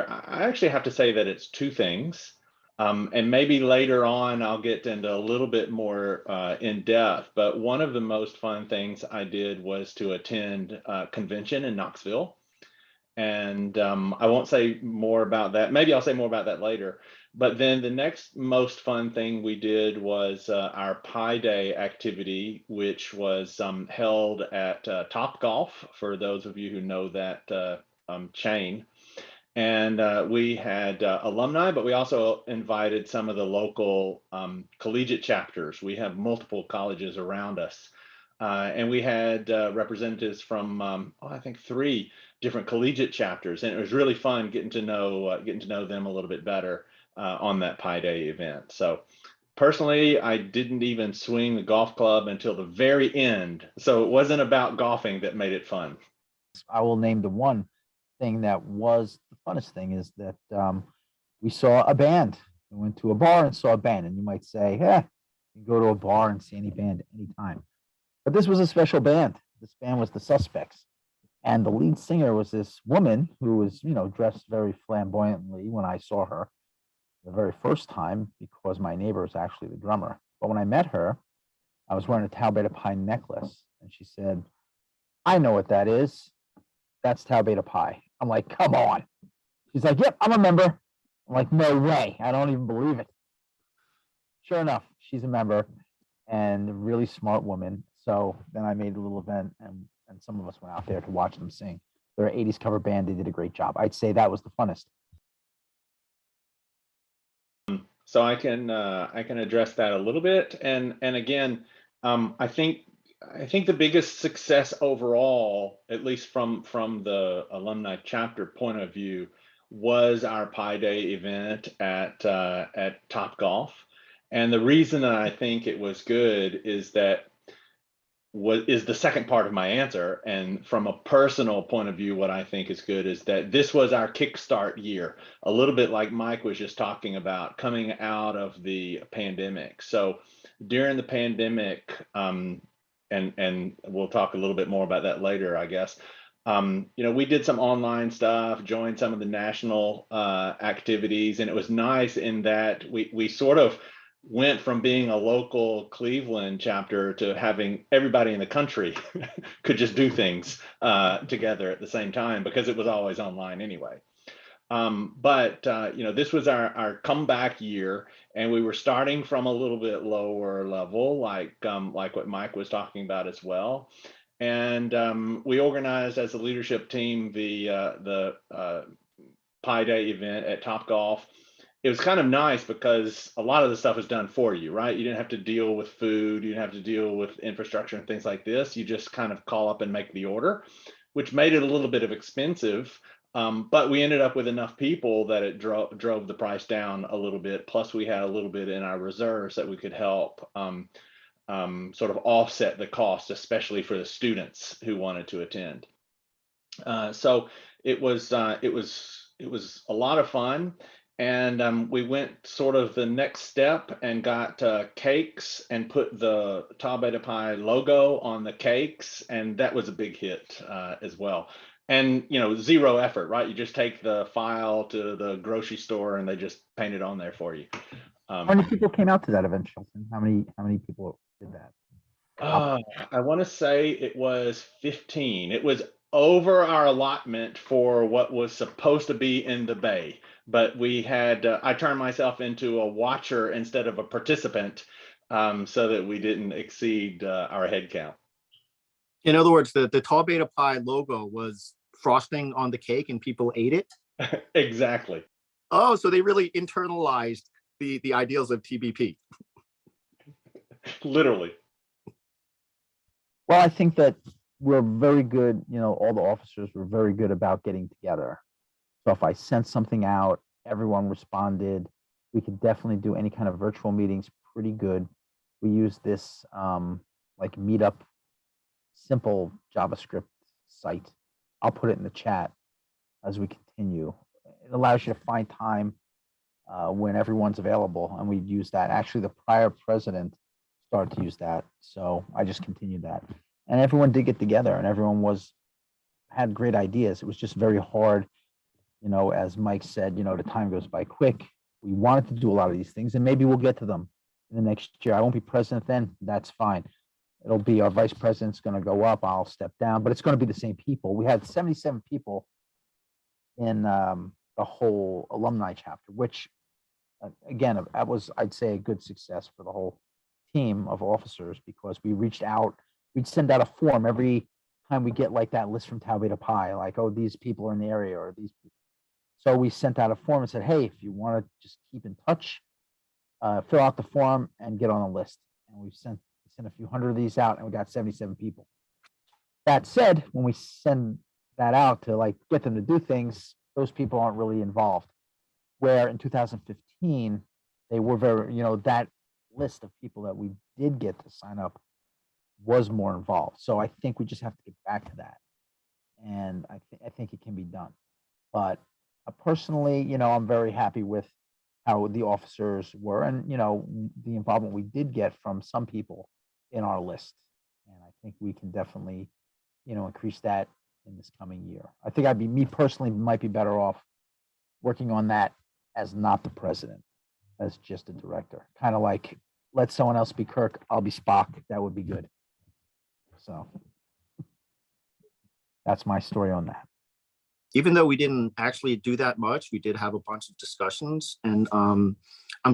I actually have to say that it's two things. And maybe later on I'll get into a little bit more in depth, but one of the most fun things I did was to attend a convention in Knoxville. And I won't say more about that. Maybe I'll say more about that later. But then the next most fun thing we did was our Pi Day activity, which was held at Top Golf, for those of you who know that chain. And we had alumni, but we also invited some of the local collegiate chapters. We have multiple colleges around us. And we had representatives from, I think, 3 different collegiate chapters, and it was really fun getting to know them a little bit better on that Pi Day event. So personally, I didn't even swing the golf club until the very end, so it wasn't about golfing that made it fun. I will name the one thing that was the funnest thing is that we saw a band. We went to a bar and saw a band, and you might say, "Yeah, you go to a bar and see any band anytime." But this was a special band. This band was the Suspects. And the lead singer was this woman who was, dressed very flamboyantly when I saw her the very first time, because my neighbor is actually the drummer. But when I met her, I was wearing a Tau Beta Pi necklace. And she said, "I know what that is. That's Tau Beta Pi." I'm like, "Come on." She's like, "Yep, I'm a member." I'm like, "No way. I don't even believe it." Sure enough, she's a member and a really smart woman. So then I made a little event, and some of us went out there to watch them sing. They're an 80s cover band. They did a great job. I'd say that was the funnest. So I can address that a little bit, and again, I think the biggest success overall, at least from the alumni chapter point of view, was our Pi Day event at Top Golf. And the reason that I think it was good is that is the second part of my answer. And from a personal point of view, what I think is good is that this was our kickstart year, a little bit like Mike was just talking about, coming out of the pandemic. So during the pandemic, and we'll talk a little bit more about that later, I guess. We did some online stuff, joined some of the national activities, and it was nice in that we sort of went from being a local Cleveland chapter to having everybody in the country could just do things together at the same time, because it was always online anyway. But this was our comeback year, and we were starting from a little bit lower level, like what Mike was talking about as well. And we organized as a leadership team the Pi Day event at Top Golf. It was kind of nice because a lot of the stuff is done for you, right? You didn't have to deal with food, you didn't have to deal with infrastructure and things like this. You just kind of call up and make the order, which made it a little bit of expensive. But we ended up with enough people that it drove the price down a little bit. Plus, we had a little bit in our reserves that we could help sort of offset the cost, especially for the students who wanted to attend. So it was a lot of fun. And we went sort of the next step and got cakes and put the Tau Beta Pi logo on the cakes, and that was a big hit as well. And zero effort, right? You just take the file to the grocery store and they just paint it on there for you. How many people came out to that event, Shelton? How many people did that? I want to say it was 15. It was over our allotment for what was supposed to be in the bay, but we had I turned myself into a watcher instead of a participant, so that we didn't exceed our head count. In other words, the Tau Beta Pi logo was frosting on the cake and people ate it? Exactly. Oh, so they really internalized the ideals of TBP. Literally. Well, I think that we're very good, all the officers were very good about getting together. So if I sent something out, everyone responded. We could definitely do any kind of virtual meetings pretty good. We use this like Meetup, simple JavaScript site. I'll put it in the chat as we continue. It allows you to find time when everyone's available, and we use that. Actually, the prior president started to use that, so I just continued that. And everyone did get together, and everyone had great ideas. It was just very hard, as Mike said, the time goes by quick. We wanted to do a lot of these things, and maybe we'll get to them in the next year. I won't be president then. That's fine. It'll be our vice president's going to go up. I'll step down, but it's going to be the same people. We had 77 people in the whole alumni chapter, which again, that was, I'd say, a good success for the whole team of officers, because we reached out. We'd send out a form every time we get like that list from Tau Beta Pi, like, oh, these people are in the area, or these people. So we sent out a form and said, hey, if you want to just keep in touch, fill out the form and get on the list. And we sent a few hundred of these out, and we got 77 people. That said, when we send that out to like get them to do things, those people aren't really involved. Where in 2015, they were very, that list of people that we did get to sign up was more involved. So I think we just have to get back to that. And I think it can be done. But personally, I'm very happy with how the officers were, and, the involvement we did get from some people in our list. And I think we can definitely, increase that in this coming year. I think me personally, might be better off working on that as not the president, as just a director. Kind of like, let someone else be Kirk, I'll be Spock. That would be good. So that's my story on that. Even though we didn't actually do that much, we did have a bunch of discussions, and I'm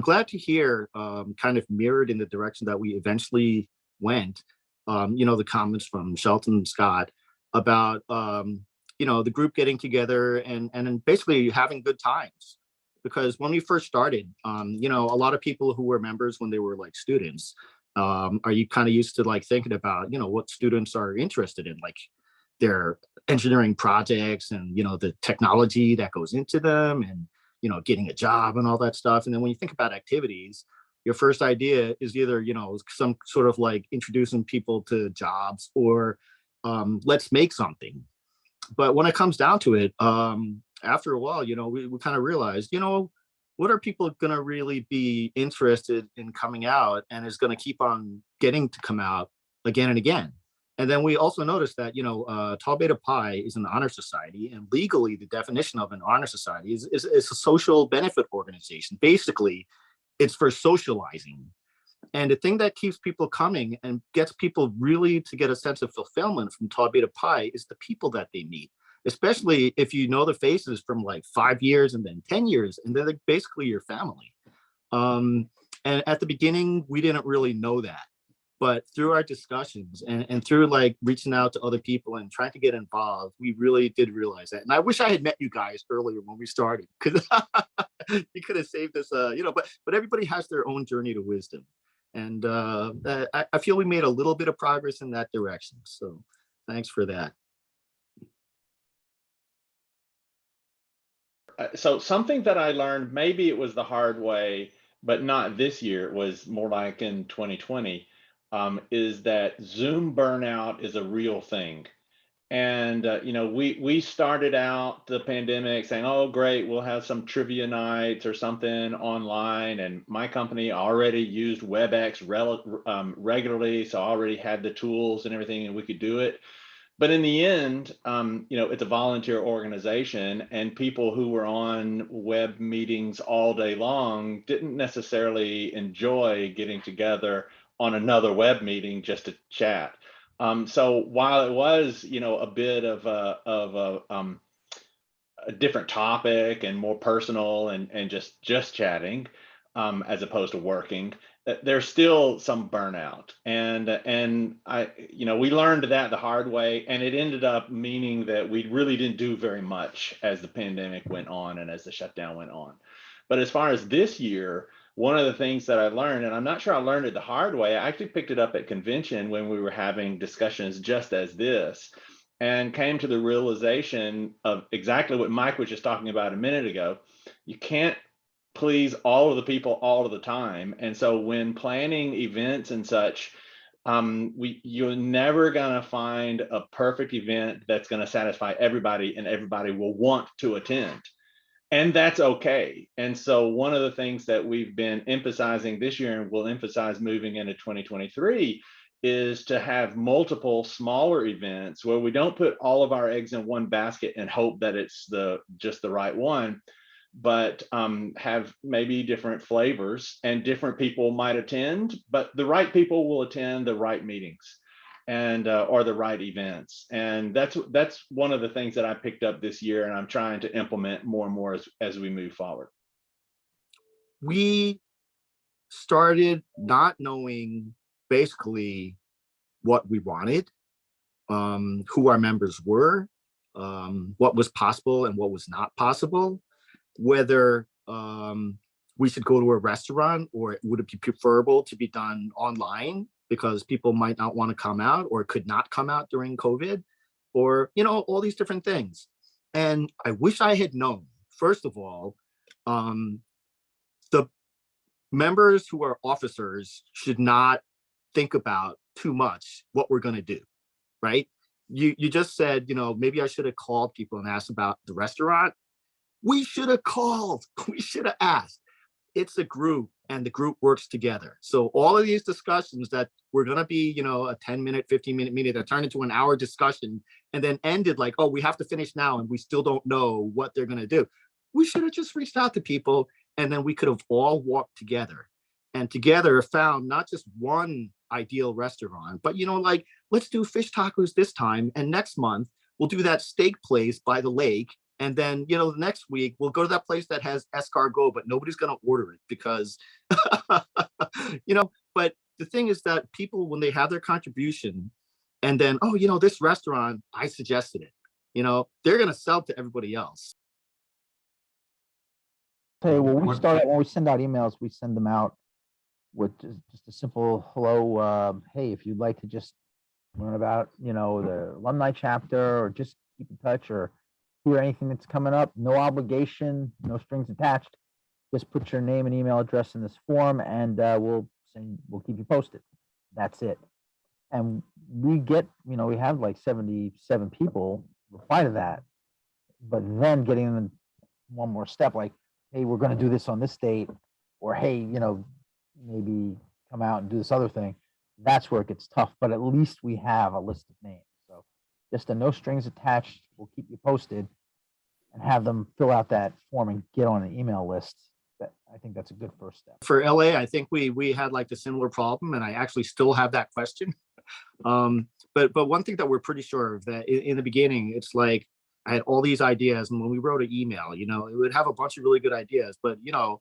glad to hear, kind of mirrored in the direction that we eventually went, the comments from Shelton and Scott about, the group getting together and basically having good times. Because when we first started, a lot of people who were members when they were like students, are you kind of used to like thinking about, what students are interested in, like their engineering projects and, the technology that goes into them, and, getting a job and all that stuff. And then when you think about activities, your first idea is either, some sort of like introducing people to jobs, or let's make something. But when it comes down to it, after a while, we kind of realized, what are people going to really be interested in coming out, and is going to keep on getting to come out again and again. And then we also noticed that, Tau Beta Pi is an honor society, and legally the definition of an honor society is a social benefit organization. Basically, it's for socializing. And the thing that keeps people coming and gets people really to get a sense of fulfillment from Tau Beta Pi is the people that they meet, especially if you know the faces from like 5 years and then 10 years, and they're like basically your family. And at the beginning, we didn't really know that. But through our discussions and through like reaching out to other people and trying to get involved, we really did realize that. And I wish I had met you guys earlier when we started, because you could have saved us, but everybody has their own journey to wisdom. And I feel we made a little bit of progress in that direction. So thanks for that. So something that I learned, maybe it was the hard way, but not this year, it was more like in 2020, is that Zoom burnout is a real thing. And we started out the pandemic saying, oh great, we'll have some trivia nights or something online, and my company already used WebEx regularly, so I already had the tools and everything, and we could do it. But in the end, it's a volunteer organization, and people who were on web meetings all day long didn't necessarily enjoy getting together on another web meeting just to chat. So while it was, a bit of a different topic and more personal and just chatting, as opposed to working, there's still some burnout. And we learned that the hard way, and it ended up meaning that we really didn't do very much as the pandemic went on and as the shutdown went on. But as far as this year, one of the things that I learned, and I'm not sure I learned it the hard way, I actually picked it up at convention when we were having discussions just as this, and came to the realization of exactly what Mike was just talking about a minute ago. You can't please all of the people all of the time. And so when planning events and such, you're never going to find a perfect event that's going to satisfy everybody and everybody will want to attend. And that's okay. And so one of the things that we've been emphasizing this year, and will emphasize moving into 2023, is to have multiple smaller events where we don't put all of our eggs in one basket and hope that it's just the right one, but have maybe different flavors, and different people might attend, but the right people will attend the right meetings and or the right events. And that's one of the things that I picked up this year, and I'm trying to implement more and more as we move forward. We started not knowing basically what we wanted, who our members were, what was possible and what was not possible, whether we should go to a restaurant, or would it be preferable to be done online because people might not want to come out or could not come out during COVID, or, you know, all these different things. And I wish I had known, first of all, the members who are officers should not think about too much what we're going to do, right? You just said, you know, maybe I should have called people and asked about the restaurant. We should have called. We should have asked. It's a group, and the group works together. So all of these discussions that were going to be, you know, a 10-minute, 15-minute meeting that turned into an hour discussion and then ended like, oh, we have to finish now and we still don't know what they're going to do. We should have just reached out to people, and then we could have all walked together and together found not just one ideal restaurant, but, you know, like, let's do fish tacos this time, and next month we'll do that steak place by the lake. And then, you know, the next week we'll go to that place that has escargot, but nobody's going to order it because, you know, but the thing is that people, when they have their contribution and then, oh, you know, this restaurant, I suggested it, you know, they're going to sell to everybody else. Hey, well, when we send out emails, we send them out with just a simple hello. Hey, if you'd like to just learn about, you know, the alumni chapter, or just keep in touch, or hear anything that's coming up, no obligation, no strings attached. Just put your name and email address in this form, and we'll keep you posted. That's it. And we get, you know, we have like 77 people reply to that, but then getting them one more step, like, hey, we're going to do this on this date, or hey, you know, maybe come out and do this other thing. That's where it gets tough, but at least we have a list of names. So just a no strings attached, we'll keep you posted, and have them fill out that form and get on an email list. I think that's a good first step. For LA, I think we had like a similar problem, and I actually still have that question. But one thing that we're pretty sure of, that in the beginning, it's like I had all these ideas, and when we wrote an email, you know, it would have a bunch of really good ideas, but, you know,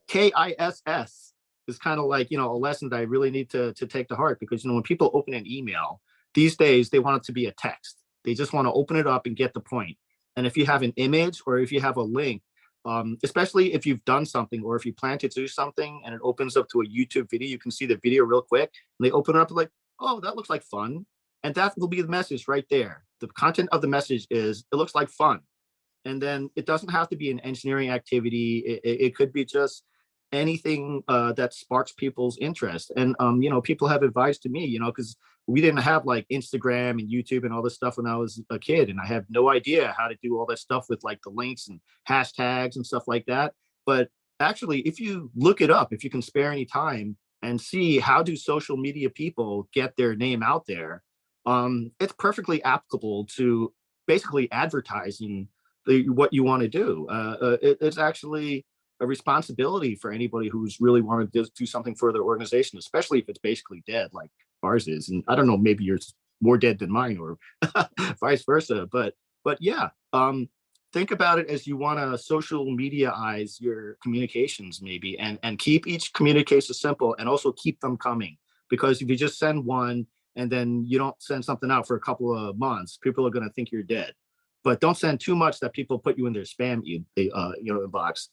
KISS is kind of like, you know, a lesson that I really need to take to heart, because, you know, when people open an email these days, they want it to be a text. They just want to open it up and get the point. And if you have an image, or if you have a link, especially if you've done something, or if you plan to do something and it opens up to a YouTube video, you can see the video real quick, and they open it up like, oh, that looks like fun. And that will be the message right there. The content of the message is, it looks like fun. And then it doesn't have to be an engineering activity. It could be just anything that sparks people's interest. And, you know, people have advised to me, you know, because we didn't have like Instagram and YouTube and all this stuff when I was a kid. And I have no idea how to do all that stuff with like the links and hashtags and stuff like that. But actually, if you look it up, if you can spare any time and see how do social media people get their name out there, it's perfectly applicable to basically advertising what you want to do. It's actually a responsibility for anybody who's really wanted to do something for their organization, especially if it's basically dead like ours is. And I don't know, maybe yours more dead than mine, or vice versa. But yeah, think about it as you want to social mediaize your communications, maybe, and keep each communication simple, and also keep them coming. Because if you just send one and then you don't send something out for a couple of months, people are going to think you're dead. But don't send too much that people put you in their spam inbox.